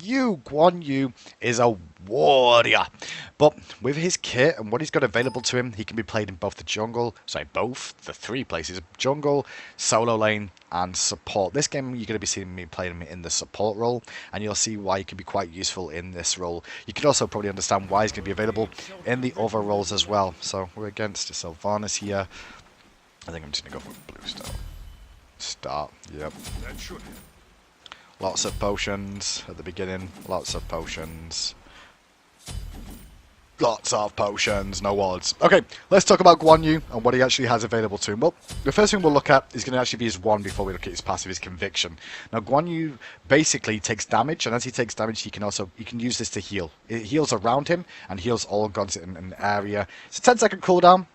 Yu. Guan Yu is a warrior. But with his kit and what he's got available to him, he can be played in both the three places: jungle, solo lane, and support. This game, you're going to be seeing me playing him in the support role, and you'll see why he can be quite useful in this role. You can also probably understand why he's going to be available in the other roles as well. So we're against Sylvanas here. I think I'm just going to go for blue start. Yep. Lots of potions at the beginning. Lots of potions. Lots of potions, no wards. Okay, let's talk about Guan Yu and what he actually has available to him. Well, the first thing we'll look at is going to actually be his one before we look at his passive, his conviction. Now, Guan Yu basically takes damage, and as he takes damage, he can use this to heal. It heals around him and heals all gods in an area. It's a 10-second cooldown.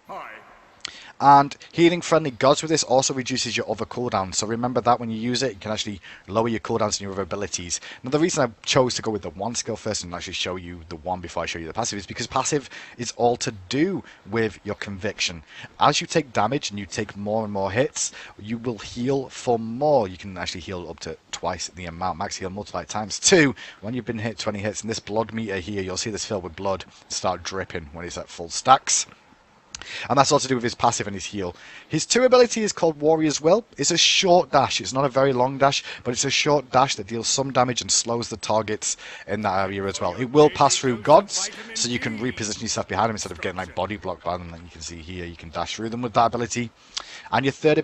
And healing friendly gods with this also reduces your other cooldowns. So remember that when you use it, you can actually lower your cooldowns and your other abilities. Now the reason I chose to go with the one skill first and actually show you the one before I show you the passive is because passive is all to do with your conviction. As you take damage and you take more and more hits, you will heal for more. You can actually heal up to twice the amount. Max heal multiplied times 2 when you've been hit 20 hits. And this blood meter here, you'll see this filled with blood start dripping when it's at full stacks. And that's all to do with his passive and his heal. His 2 ability is called Warrior's Will. It's a short dash. It's not a very long dash, but it's a short dash that deals some damage and slows the targets in that area as well. It will pass through gods, so you can reposition yourself behind them instead of getting like body blocked by them. Like you can see here, you can dash through them with that ability. And your third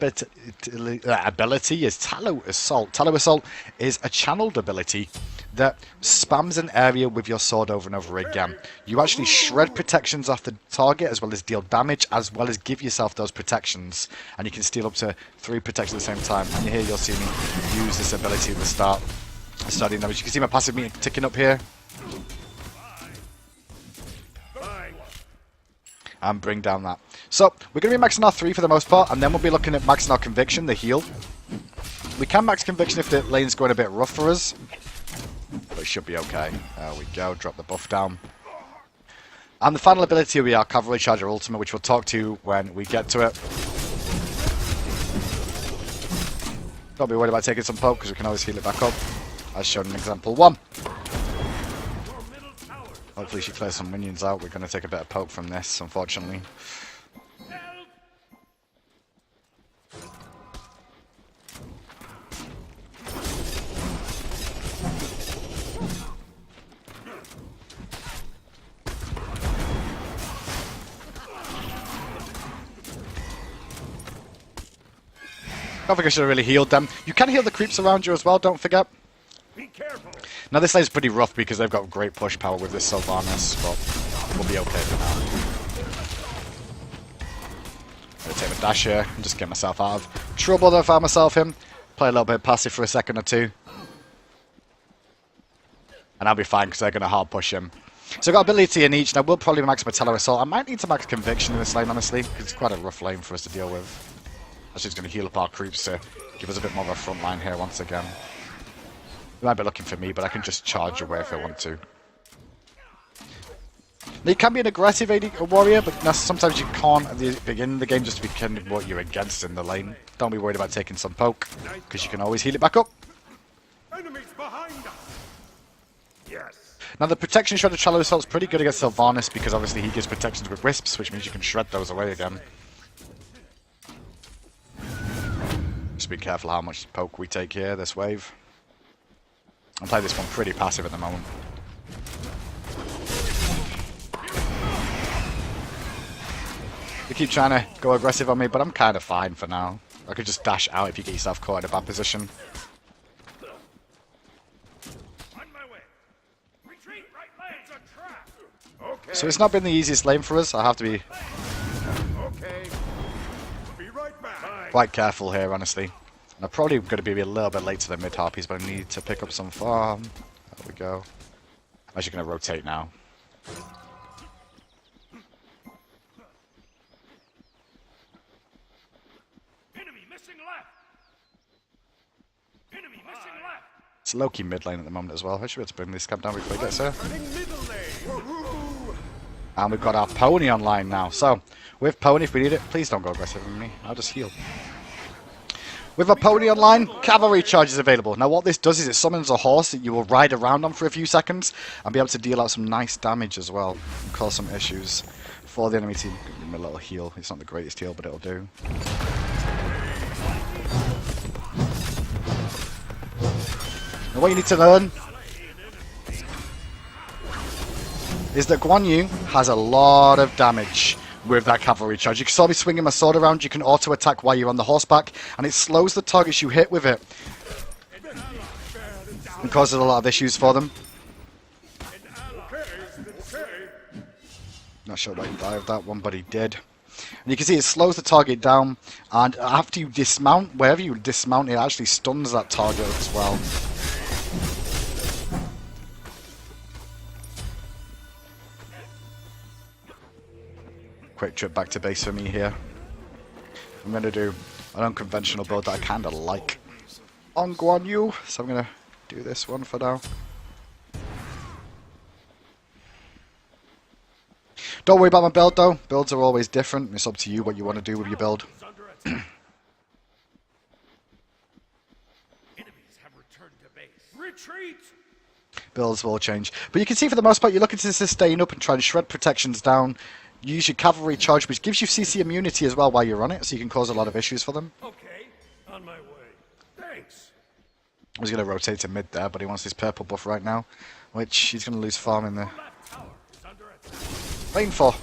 ability is Tallow Assault. Tallow Assault is a channeled ability that spams an area with your sword over and over again. You actually shred protections off the target as well as deal damage as well as give yourself those protections, and you can steal up to 3 protections at the same time. And here you'll see me use this ability at the start. Starting damage. You can see my passive meter ticking up here. And bring down that. So we're going to be maxing our 3 for the most part, and then we'll be looking at maxing our conviction, the heal. We can max conviction if the lane's going a bit rough for us, but it should be okay. There we go, drop the buff down. And the final ability will be our Cavalry Charger Ultimate, which we'll talk to when we get to it. Don't be worried about taking some poke, because we can always heal it back up, as shown in example 1. Hopefully she clears some minions out. We're going to take a bit of poke from this, unfortunately. I don't think I should have really healed them. You can heal the creeps around you as well, don't forget. Be careful. Now this lane's pretty rough because they've got great push power with this Sylvanas, but we'll be okay for now. I'm going to take the dash here and just get myself out of trouble that I found myself in. Play a little bit of passive for a second or two. And I'll be fine because they're going to hard push him. So I've got ability in each. Now we'll probably max my Tallow Assault. I might need to max Conviction in this lane, honestly, because it's quite a rough lane for us to deal with. Actually, it's going to heal up our creeps to give us a bit more of a front line here once again. They might be looking for me, but I can just charge away if I want to. Now, you can be an aggressive AD warrior, but sometimes you can't at the beginning of the game just depending on what you're against in the lane. Don't be worried about taking some poke, because you can always heal it back up. Enemies behind us. Yes. Now, the protection shred of Tallow Assault is pretty good against Sylvanas, because obviously he gives protections with wisps, which means you can shred those away again. Just be careful how much poke we take here, this wave. I'm playing this one pretty passive at the moment. They keep trying to go aggressive on me, but I'm kind of fine for now. I could just dash out if you get yourself caught in a bad position. On my way. Retreat, right lane. It's a trap. Okay. So it's not been the easiest lane for us. I have to be Okay. Be right back. quite careful here, honestly. And I'm probably going to be a little bit late to the mid harpies, but I need to pick up some farm. There we go. I'm actually going to rotate now. Enemy missing left. Enemy missing left. It's low-key mid lane at the moment as well. I should be able to bring this camp down before he gets here. Running middle lane. Woohoo. And we've got our pony online now. So, with pony, if we need it, please don't go aggressive with me. I'll just heal. With a pony online, cavalry charge is available. Now what this does is it summons a horse that you will ride around on for a few seconds and be able to deal out some nice damage as well and cause some issues for the enemy team. Give him a little heal. It's not the greatest heal, but it'll do. Now what you need to learn is that Guan Yu has a lot of damage with that cavalry charge. You can saw me swinging my sword around, you can auto attack while you're on the horseback, and it slows the targets you hit with it and causes a lot of issues for them. Not sure why he died that one, but he did. And you can see it slows the target down, and after you dismount, wherever you dismount, it actually stuns that target as well. Quick trip back to base for me here. I'm going to do an unconventional build that I kind of like on Guan Yu, so I'm going to do this one for now. Don't worry about my build though, builds are always different, it's up to you what you want to do with your build. Enemies have returned to base. Retreat! Builds will change. But you can see for the most part you're looking to sustain up and try and shred protections down. Use your cavalry charge, which gives you CC immunity as well while you're on it, so you can cause a lot of issues for them. Okay, on my way. Thanks. I was going to rotate to mid there, but he wants this purple buff right now, which he's going to lose farm in the Left tower is under attack. lane for.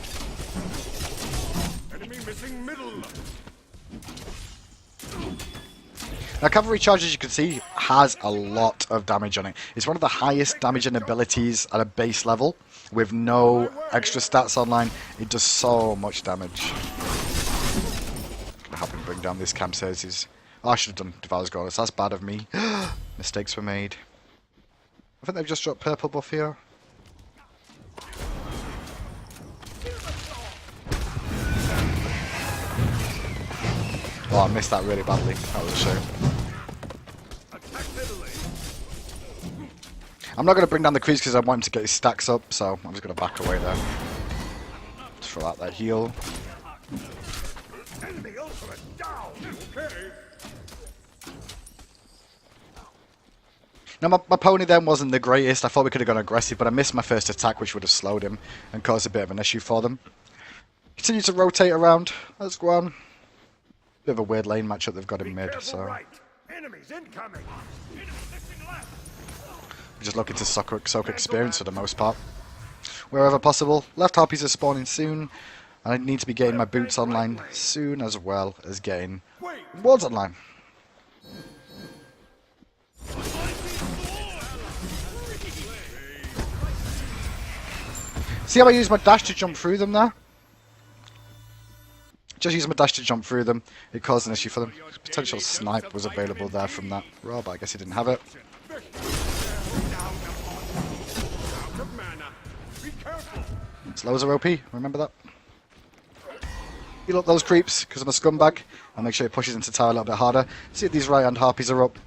Enemy missing middle. Now cavalry charge, as you can see, has a lot of damage on it. It's one of the highest damaging abilities at a base level. With no extra stats online, it does so much damage. Gonna help him bring down this camp says oh, I should have done Devour's Goddess, that's bad of me. Mistakes were made. I think they've just dropped purple buff here. Oh, I missed that really badly. That was a shame. I'm not going to bring down the crease because I want him to get his stacks up, so I'm just going to back away there. Throw out that heal. Enemy ultimate down. Okay. Now my pony then wasn't the greatest. I thought we could have gone aggressive, but I missed my first attack, which would have slowed him and caused a bit of an issue for them. Continue to rotate around. Let's go on. Bit of a weird lane matchup they've got in mid, so Right. Enemies incoming. Enemy missing left. we're just looking to soak experience for the most part. Wherever possible. Left harpies are spawning soon, and I need to be getting my boots online soon, as well as getting wards online. See how I use my dash to jump through them there? Just use my dash to jump through them. It caused an issue for them. Potential snipe was available there from that roll, but I guess he didn't have it. Slows are OP, remember that? Heal up those creeps, because I'm a scumbag, and make sure he pushes into tower a little bit harder. See if these right hand harpies are up.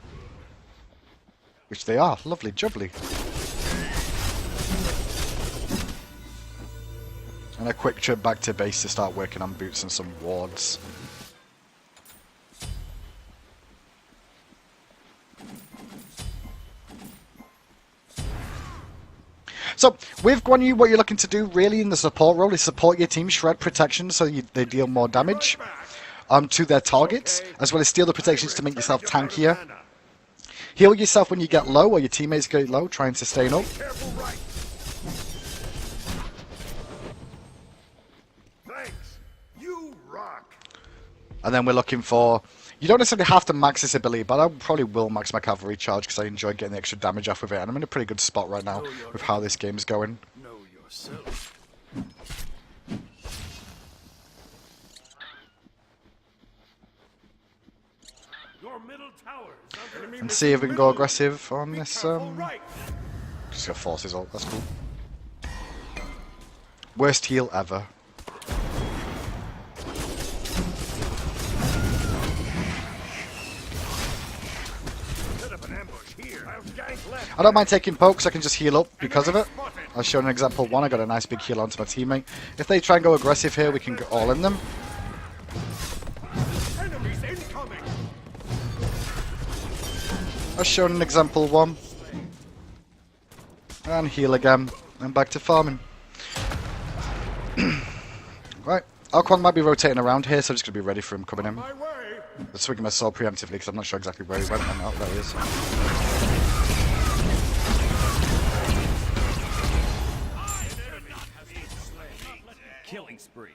Which they are. Lovely, jubbly. And a quick trip back to base to start working on boots and some wards. So, with Guan Yu, what you're looking to do really in the support role is support your team, shred protection so they deal more damage to their targets, as well as steal the protections to make yourself tankier. Heal yourself when you get low or your teammates get low, try and sustain up. Thanks. You rock. And then we're looking for... You don't necessarily have to max this ability, but I probably will max my cavalry charge because I enjoy getting the extra damage off of it. And I'm in a pretty good spot right now with how this game's going. Know yourself. Your middle tower is under And see if we can go aggressive on this. right. Just gonna force his ult, that's cool. Worst heal ever. Set up an ambush here. I'll gank left. I don't mind taking pokes, I can just heal up because of it. I'll show an example one, I got a nice big heal onto my teammate. If they try and go aggressive here, we can go all in them. Enemies incoming. as shown in example 1. And heal again, and back to farming. Right, Alquan might be rotating around here, so I'm just going to be ready for him coming in. My way. Let's swing my sword preemptively, because I'm not sure exactly where he went. Oh, there he is. Killing spree.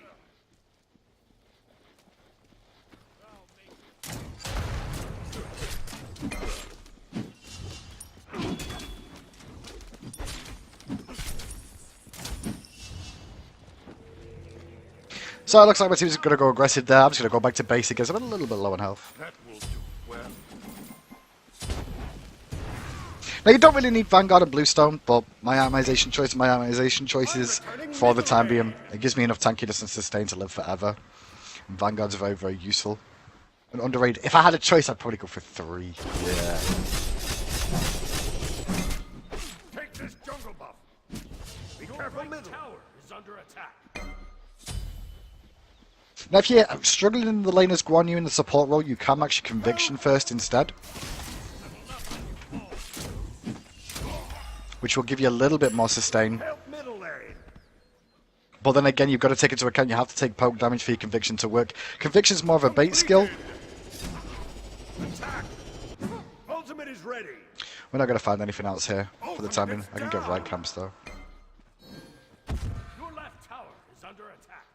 So it looks like my team's going to go aggressive there. I'm just going to go back to basic because I'm a little bit low on health. That will do well. Now you don't really need Vanguard and Bluestone, but my itemization choices for the time being. It gives me enough tankiness and sustain to live forever. And Vanguard's very, very useful. And underrated. If I had a choice, I'd probably go for 3. Yeah. Take this jungle buff. Be careful, middle tower is under attack. Now if you're struggling in the lane as Guan Yu in the support role, you can actually Conviction first instead. Which will give you a little bit more sustain. Help middle lane. But then again, you've got to take into account you have to take poke damage for your Conviction to work. Conviction's more of a bait skill. Attack. Ultimate is ready. We're not going to find anything else here for the time being. I can get right camps though. Your left tower is under attack.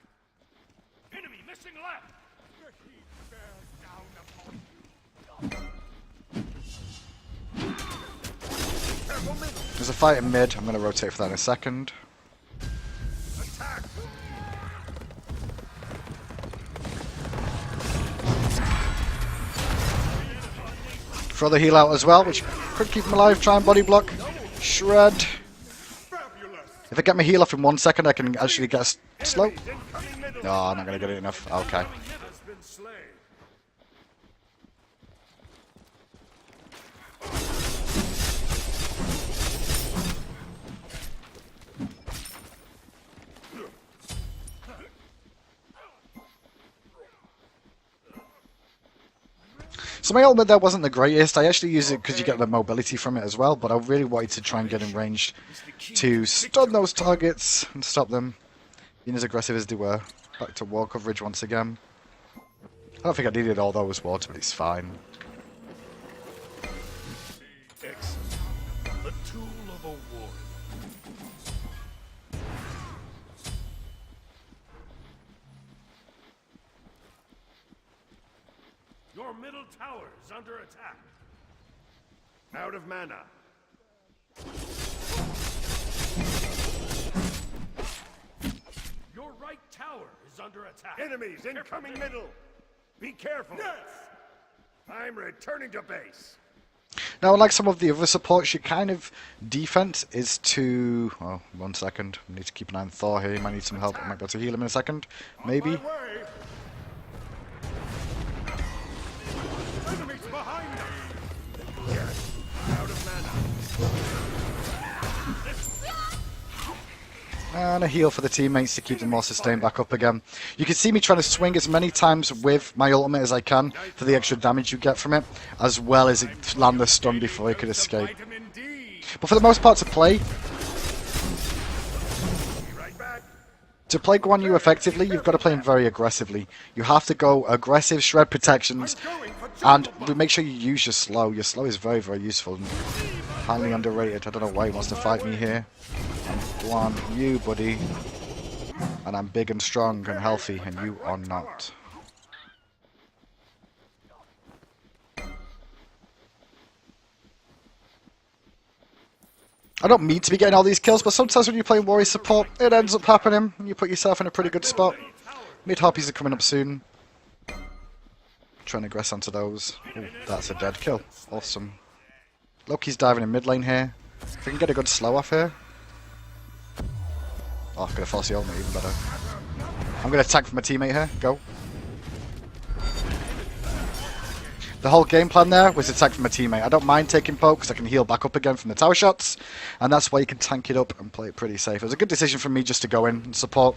Enemy missing left. The heat bears down upon you. Careful middle. There's a fight in mid. I'm going to rotate for that in a second. Attack. Throw the heal out as well, which could keep him alive. Try and body block. Shred. Fabulous. If I get my heal off in 1 second, I can actually get a slow. Incoming middle. No, I'm not going to get it enough. Okay. Has been slain. So my ultimate there wasn't the greatest. I actually use it because you get the mobility from it as well, but I really wanted to try and get in range to stun those targets and stop them being as aggressive as they were. Back to wall coverage once again. I don't think I needed all those wards, but it's fine. Excellent. The tool of a warrior. Your middle tower is under attack. Out of mana. Your right tower is under attack. Enemies incoming middle. Be careful. Yes. I'm returning to base. Now, unlike some of the other supports, your kind of defense is to... Oh, 1 second. I need to keep an eye on Thor here. He might need some help. I might be able to heal him in a second. Maybe. On my way. Enemies behind me. Yes. Out of mana. And a heal for the teammates to keep them more sustained back up again. You can see me trying to swing as many times with my ultimate as I can for the extra damage you get from it, as well as it land the stun before he could escape. Vitamin D. But for the most part, to play Be right back. Guan Yu effectively, you've got to play him very aggressively. You have to go aggressive, shred protections, and make sure you use your slow. Your slow is very, very useful and highly underrated. I don't know why he wants to fight me here. I'm Guan Yu, buddy. And I'm big and strong and healthy, and you are not. I don't mean to be getting all these kills, but sometimes when you're playing warrior support, it ends up happening, and you put yourself in a pretty good spot. Mid harpies are coming up soon. Trying to aggress onto those. Ooh, that's a dead kill. Awesome. Loki's diving in mid lane here. If we can get a good slow off here. Oh, I'm going to force the ultimate even better. I'm going to attack for my teammate here. Go. The whole game plan there was to attack from my teammate. I don't mind taking poke because I can heal back up again from the tower shots. And that's why you can tank it up and play it pretty safe. It was a good decision for me just to go in and support.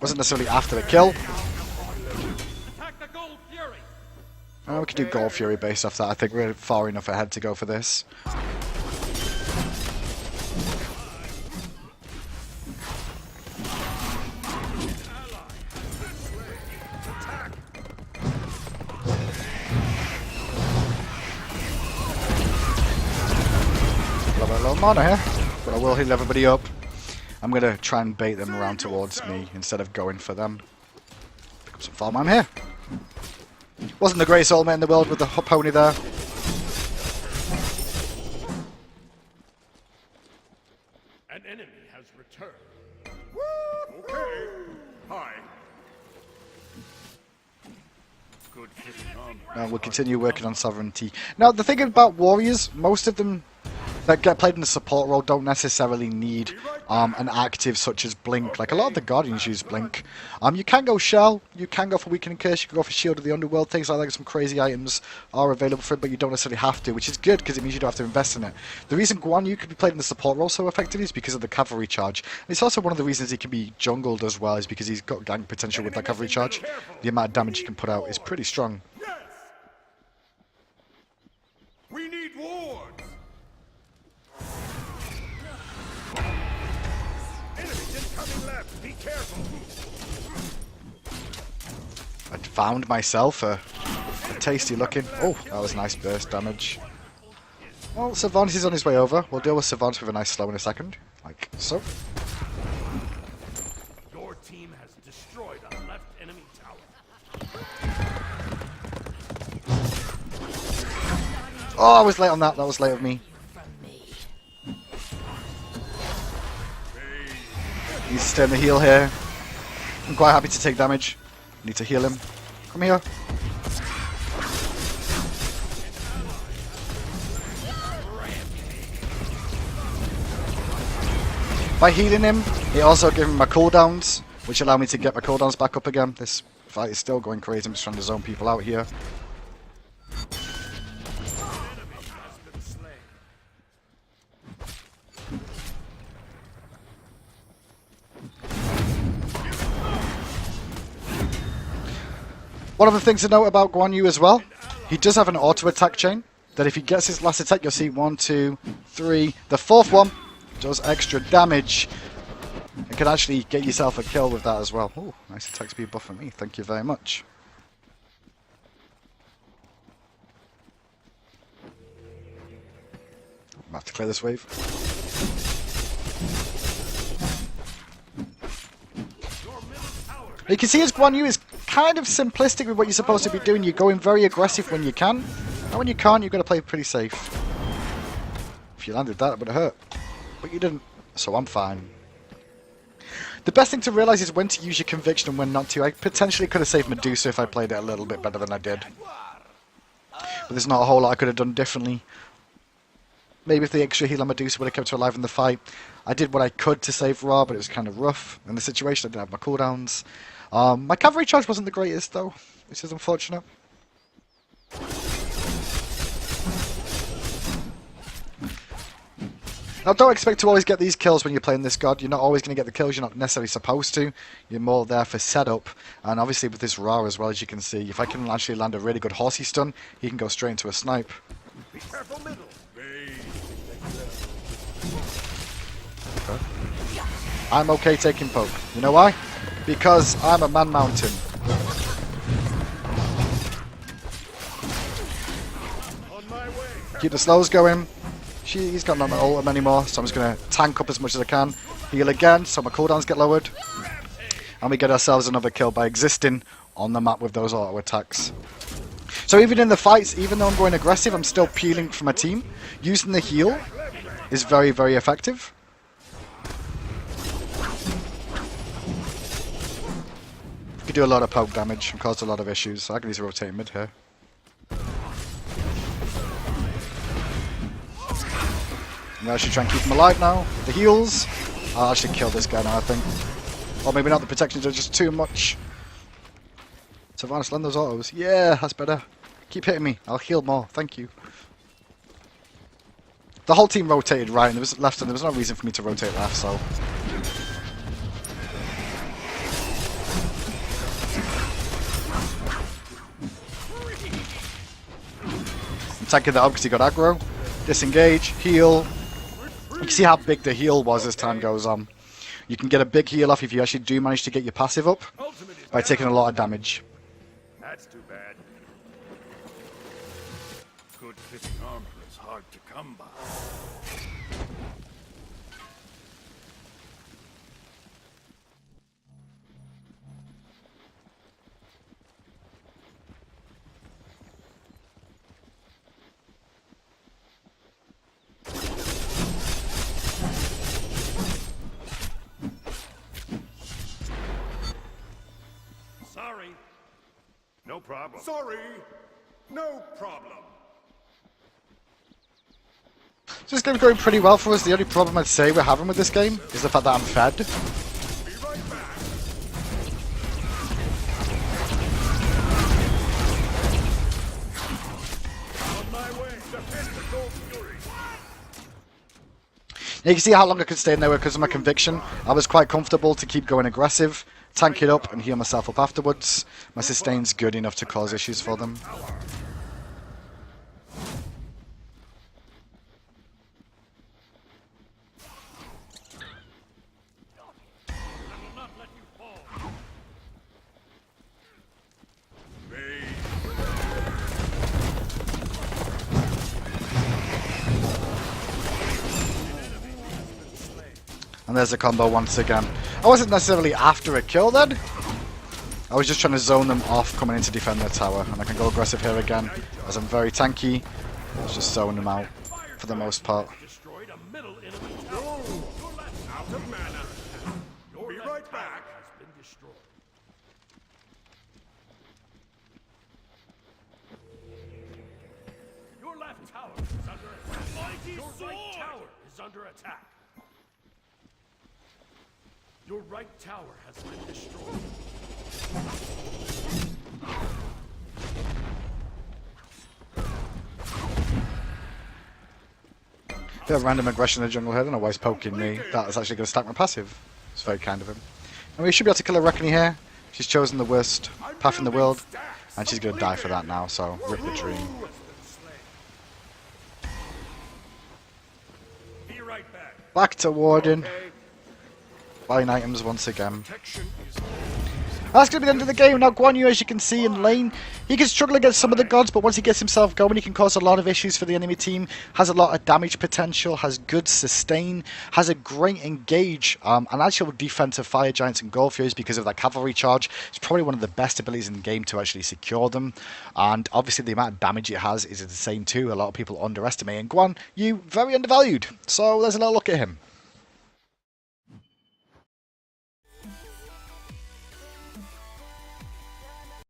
Wasn't necessarily after the kill. Attack the gold fury. We can do Gold Fury based off that. I think we're far enough ahead to go for this. A little mana here, but I will heal everybody up. I'm going to try and bait them around towards me instead of going for them. Pick up some farm. I'm here. Wasn't the greatest ultimate in the world with the pony there. An enemy has returned. Woo! Okay. Hi. Good fitting armor. Now we'll continue working on sovereignty. Now the thing about warriors, most of them that get played in a support role don't necessarily need an active such as Blink. Like a lot of the Guardians use Blink. You can go Shell, you can go for Weakening Curse, you can go for Shield of the Underworld, things like that. Some crazy items are available for it, but you don't necessarily have to, which is good because it means you don't have to invest in it. The reason Guan Yu can be played in the support role so effectively is because of the Cavalry charge. And it's also one of the reasons he can be jungled as well, is because he's got gank potential with that Cavalry charge. The amount of damage he can put out is pretty strong. Yes. We need wards. Enemies incoming left. Be careful. I found myself a tasty looking. Oh, that was nice burst damage. Well, Savant is on his way over. We'll deal with Savant with a nice slow in a second, like so. Your team has destroyed a left enemy tower. Oh, I was late on that. That was late of me. He's staying the heal here. I'm quite happy to take damage. Need to heal him. Come here. By healing him, it also gave him my cooldowns, which allow me to get my cooldowns back up again. This fight is still going crazy. I'm just trying to zone people out here. One of the things to note about Guan Yu as well, he does have an auto attack chain, that if he gets his last attack, you'll see 1, 2, 3. The fourth one does extra damage. You can actually get yourself a kill with that as well. Ooh, nice attack speed buff for me, thank you very much. I'm have to clear this wave. You can see as Guan Yu is kind of simplistic with what you're supposed to be doing. You're going very aggressive when you can, and when you can't, you've got to play pretty safe. If you landed that, it would have hurt. But you didn't, so I'm fine. The best thing to realise is when to use your conviction and when not to. I potentially could have saved Medusa if I played it a little bit better than I did. But there's not a whole lot I could have done differently. Maybe if the extra heal on Medusa would have kept her alive in the fight. I did what I could to save Ra, but it was kind of rough. In the situation, I didn't have my cooldowns. My cavalry charge wasn't the greatest though, which is unfortunate. Now don't expect to always get these kills when you're playing this god. You're not always going to get the kills, you're not necessarily supposed to. You're more there for setup. And obviously with this Ra as well, as you can see, if I can actually land a really good horsey stun, he can go straight into a snipe. Be careful middle. Okay. I'm okay taking poke. You know why? Because I'm a man mountain. On my way. Keep the slows going. He's got no ultim anymore, so I'm just going to tank up as much as I can. Heal again, so my cooldowns get lowered. And we get ourselves another kill by existing on the map with those auto attacks. So even in the fights, even though I'm going aggressive, I'm still peeling for my team. Using the heal is very, very effective. You can do a lot of poke damage and cause a lot of issues, so I can use a rotate mid here. I'm going to actually try and keep him alive now. The heals. I'll actually kill this guy now, I think. Or maybe not, the protections are just too much. Sylvanas, land those autos. Yeah, that's better. Keep hitting me. I'll heal more. Thank you. The whole team rotated right and there was left, and there was no reason for me to rotate left, so... tanking that up because he got aggro. Disengage, heal. You can see how big the heal was as time goes on. You can get a big heal off if you actually do manage to get your passive up by taking a lot of damage. That's too bad. Good fitting armor is hard to come by. Sorry. No problem. Sorry. No problem. So this game's going pretty well for us. The only problem I'd say we're having with this game is the fact that I'm fed. Be right back. On my way. Defend the Gold Fury. You can see how long I could stay in there because of my conviction. I was quite comfortable to keep going aggressive, tank it up and heal myself up afterwards. My sustain's good enough to cause issues for them. And there's a combo once again. I wasn't necessarily after a kill then. I was just trying to zone them off coming in to defend their tower. And I can go aggressive here again as I'm very tanky. I was just zoning them out for the most part. Destroyed a middle enemy tower. Your left out of mana. Be right back. Has been destroyed. Your left tower is under attack. Mighty Your right tower is under attack. Your right tower has been destroyed. Bit of random aggression in the jungle here. I don't know why he's poking me. That is actually going to stack my passive. It's very kind of him. And we should be able to kill a Reckoning here. She's chosen the worst path in the world. And she's going to die for that now, so rip the dream. Be right back. Back to Warden. Okay. Buying items once again. Protection is That's going to be the end of the game. Now, Guan Yu, as you can see in lane, he can struggle against some of the gods, but once he gets himself going, he can cause a lot of issues for the enemy team. Has a lot of damage potential, has good sustain, has a great engage, and actual defensive fire giants and gold furies because of that cavalry charge. It's probably one of the best abilities in the game to actually secure them. And obviously, the amount of damage it has is insane too. A lot of people underestimate. And Guan Yu, very undervalued. So, there's a little look at him.